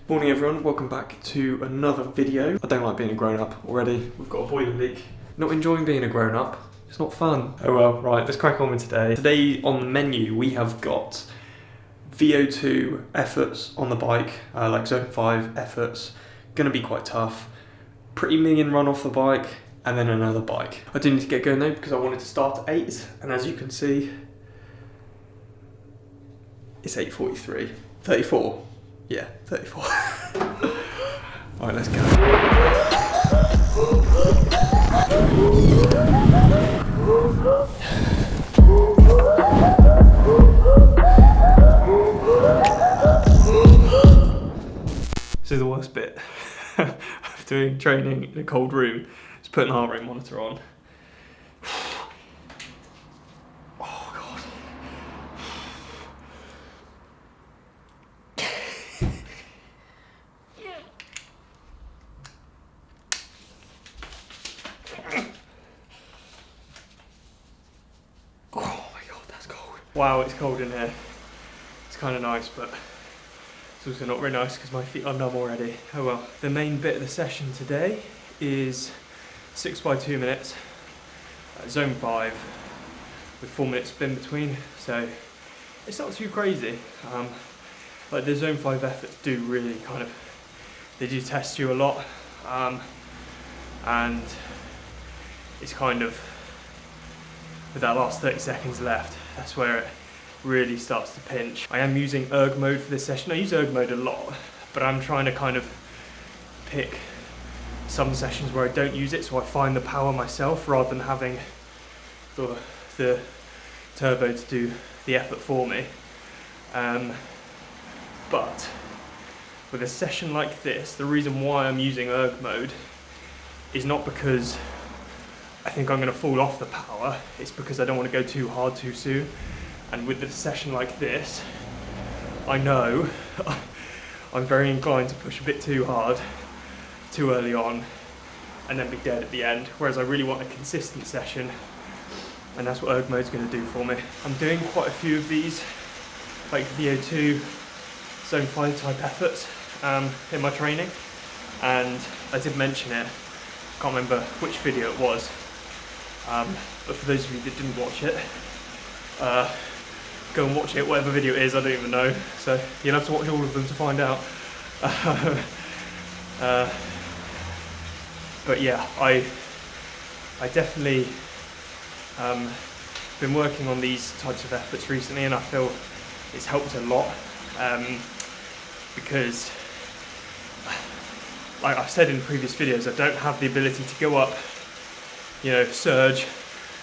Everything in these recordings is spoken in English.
Morning everyone, welcome back to another video. I don't like being a grown-up already. We've got a boiler leak. Not enjoying being a grown-up. It's not fun. Oh well, right, let's crack on with today. Today on the menu we have got VO2 efforts on the bike, like zone 5 efforts. Gonna be quite tough. Pretty minion run off the bike, and then another bike. I do need to get going though because I wanted to start at 8, and as you can see, it's 8:43. 34. Yeah, 34. Alright, let's go. This is the worst bit of doing training in a cold room. Just putting a heart rate monitor on. Wow, it's cold in here. It's kind of nice, but it's also not very nice because my feet are numb already. Oh well. The main bit of the session today is 6 by 2 minutes, zone 5, with 4 minutes spin between, so it's not too crazy. Like the zone 5 efforts do really they do test you a lot, and it's kind of, with that last 30 seconds left, that's where it really starts to pinch. I am using erg mode for this session. I use erg mode a lot, but I'm trying to kind of pick some sessions where I don't use it, so I find the power myself rather than having the turbo to do the effort for me. But with a session like this, the reason why I'm using erg mode is not because I think I'm going to fall off the power, it's because I don't want to go too hard too soon. And with a session like this, I know I'm very inclined to push a bit too hard, too early on, and then be dead at the end. Whereas I really want a consistent session, and that's what erg mode's going to do for me. I'm doing quite a few of these, like VO2, zone 5 type efforts in my training, and I did mention it, can't remember which video it was. But for those of you that didn't watch it, go and watch it, whatever video it is, I don't even know, so you'll have to watch all of them to find out. But yeah, I definitely been working on these types of efforts recently, and I feel it's helped a lot, because like I've said in previous videos, I don't have the ability to go up, you know, surge,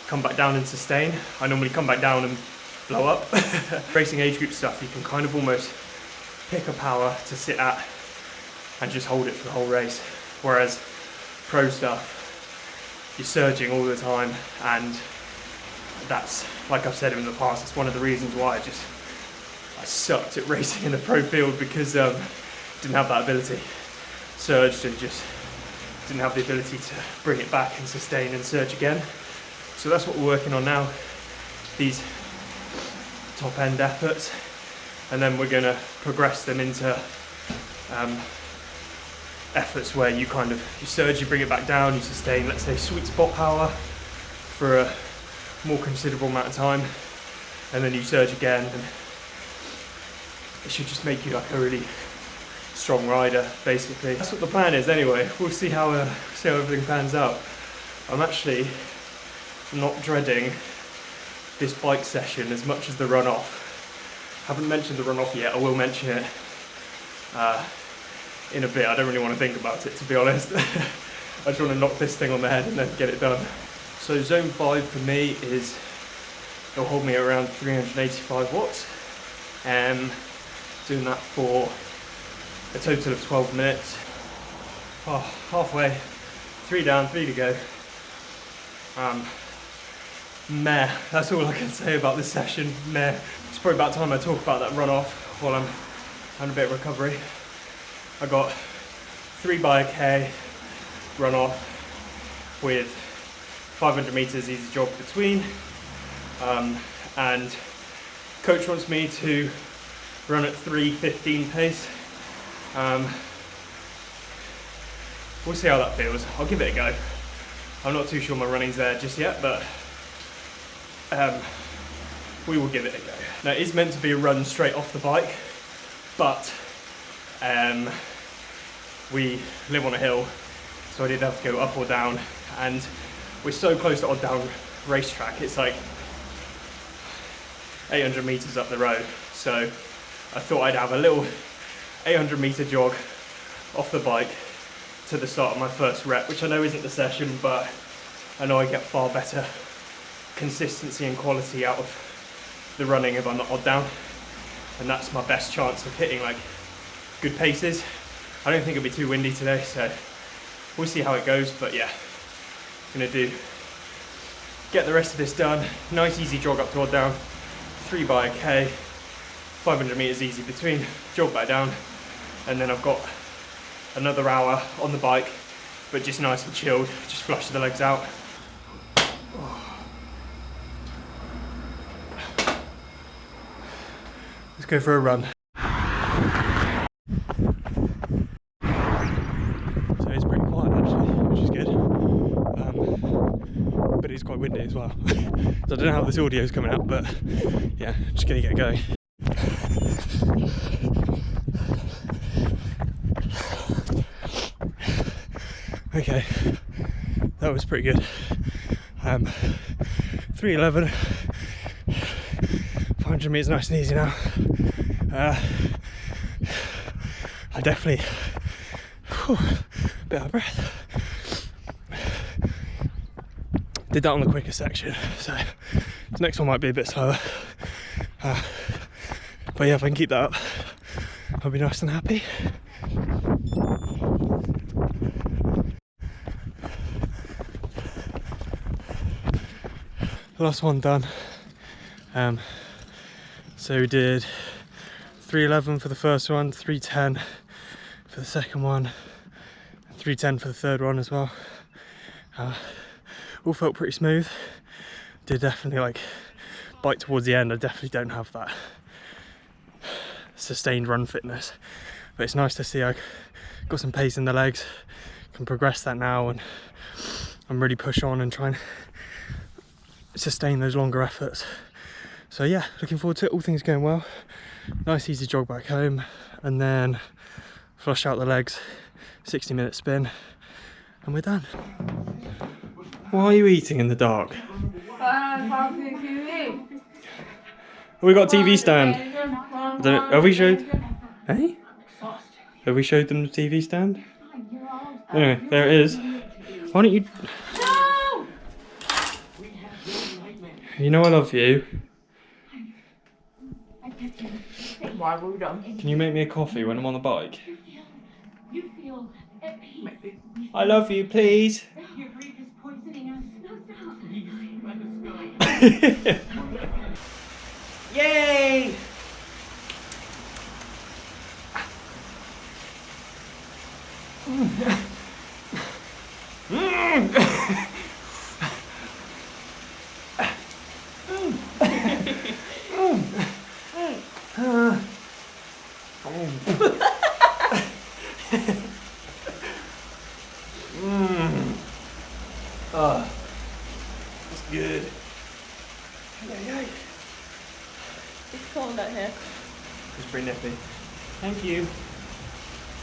come back down and sustain. I normally come back down and blow up. Racing age group stuff, you can kind of almost pick a power to sit at and just hold it for the whole race. Whereas pro stuff, you're surging all the time, and that's, like I've said in the past, it's one of the reasons why I sucked at racing in the pro field, because didn't have that ability. Surged and just didn't have the ability to bring it back and sustain and surge again. So that's what we're working on now, these top end efforts, and then we're going to progress them into efforts where you surge, you bring it back down, you sustain, let's say sweet spot power for a more considerable amount of time, and then you surge again, and it should just make you like a really strong rider, basically. That's what the plan is anyway. We'll see how everything pans out. I'm actually not dreading this bike session as much as the run off. Haven't mentioned the run off yet. I will mention it in a bit. I don't really want to think about it, to be honest. I just want to knock this thing on the head and then get it done. So zone 5 for me is, it'll hold me around 385 watts. Doing that for a total of 12 minutes. Oh, halfway, 3 down, 3 to go. Meh, that's all I can say about this session, meh. It's probably about time I talk about that run off while I'm having a bit of recovery. I got 3 by a K run off with 500 meters easy jog between, and coach wants me to run at 3:15 pace We'll see how that feels. I'll give it a go. I'm not too sure my running's there just yet, but we will give it a go. Now it is meant to be a run straight off the bike, but we live on a hill, so I did have to go up or down, and we're so close to Odd Down racetrack, it's like 800 metres up the road, so I thought I'd have a little 800 metre jog off the bike to the start of my first rep, which I know isn't the session, but I know I get far better consistency and quality out of the running if I'm not odd down, and that's my best chance of hitting like good paces. I don't think it'll be too windy today, so we'll see how it goes, but yeah, gonna get the rest of this done. Nice easy jog up to odd down, 3 by a K, 500 meters easy between, jog back down, and then I've got another hour on the bike, but just nice and chilled, just flush the legs out. Let's go for a run. So it's pretty quiet actually, which is good. But it's quite windy as well. So I don't know how this audio is coming out, but yeah, just gonna get going. Okay, that was pretty good. 3:11, 500 meters nice and easy now. I definitely, a bit out of breath. Did that on the quicker section, so the next one might be a bit slower. But yeah, if I can keep that up, I'll be nice and happy. Last one done. So we did 3:11 for the first one, 3:10 for the second one, 3:10 for the third one as well. All felt pretty smooth. Did definitely like bite towards the end. I definitely don't have that sustained run fitness, but it's nice to see I got some pace in the legs, can progress that now, and I'm really push on and try and sustain those longer efforts. So yeah, looking forward to it, all things going well. Nice easy jog back home, and then flush out the legs, 60-minute spin, and we're done. Why are you eating in the dark? We got a TV stand. Have we showed? Hey? Have we showed them the TV stand? Anyway, there it is. Why don't you? No! You know I love you. Why were we done? Can you make me a coffee when I'm on the bike? I love you, please. Yay! That's good. It's cold out here. It's pretty nippy. Thank you.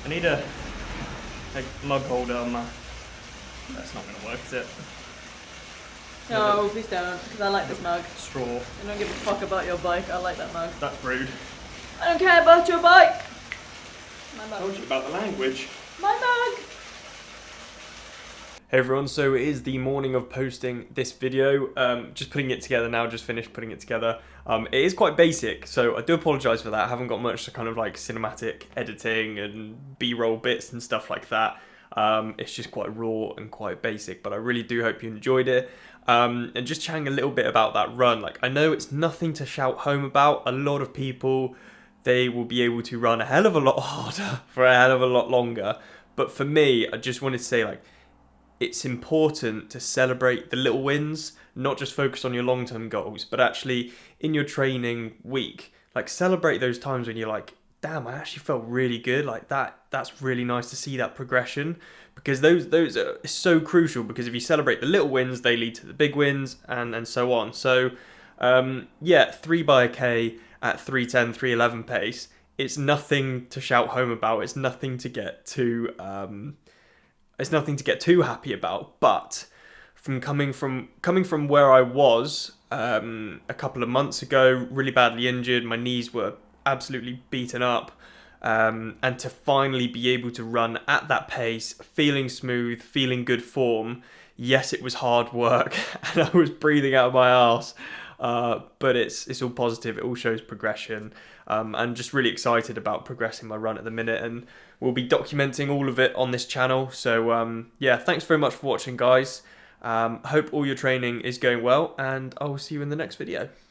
I need a mug holder on my... That's not going to work, is it? No, please don't, because I like this mug. Straw. I don't give a fuck about your bike, I like that mug. That's rude. I don't care about your bike! My I mug. told you about the language. My mug! Hey everyone, so it is the morning of posting this video. Just putting it together now, just finished putting it together. It is quite basic, so I do apologise for that. I haven't got much to kind of like cinematic editing and B-roll bits and stuff like that. It's just quite raw and quite basic, but I really do hope you enjoyed it. And just chatting a little bit about that run. Like, I know it's nothing to shout home about. A lot of people, they will be able to run a hell of a lot harder for a hell of a lot longer. But for me, I just wanted to say, like, it's important to celebrate the little wins, not just focus on your long-term goals, but actually in your training week, like celebrate those times when you're like, damn, I actually felt really good. Like that that's really nice to see that progression, because those are so crucial, because if you celebrate the little wins, they lead to the big wins, and so on. So yeah, 3 by a K at 3:10, 3:11 pace, it's nothing to shout home about. It's nothing to get too happy about. But coming from where I was a couple of months ago, really badly injured, my knees were absolutely beaten up, and to finally be able to run at that pace, feeling smooth, feeling good form. Yes, it was hard work, and I was breathing out of my arse. But it's all positive. It all shows progression. I'm just really excited about progressing my run at the minute, and we'll be documenting all of it on this channel. So yeah, thanks very much for watching, guys. Hope all your training is going well, and I will see you in the next video.